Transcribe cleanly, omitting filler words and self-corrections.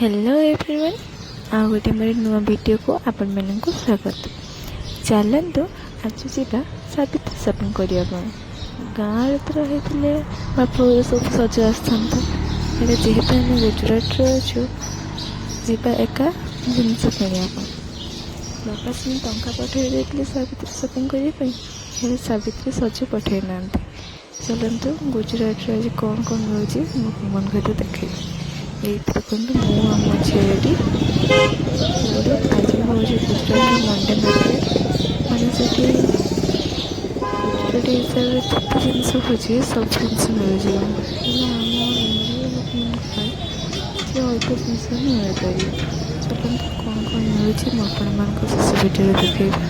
Hello everyone आ गोटे मेरे नुआ वीडियो को आपण मानक स्वागत। चलतु आज जावा सावित्री सपिंग करने गाँव तो रही बापा सब सज आसता जेहेतु आम गुजरात अच्छु जा एका जिनस किणा बापा से टंका पठे देते सावित्री सपिंग करने सावित्री सज पठे ना। चलतु गुजरात आज कौन कौन मिलूँ मन सहित देखे ये देखो मो झीलटी आज हूँ गुजरात मंडे मार्केट मैंने से गुजरात हिसाब से जिते जिन खोजे सब जिन मिल अल्प जिन मिल पार। चलते कौन कौन मिलूँ मुझे शेष भिडियो देखेबी।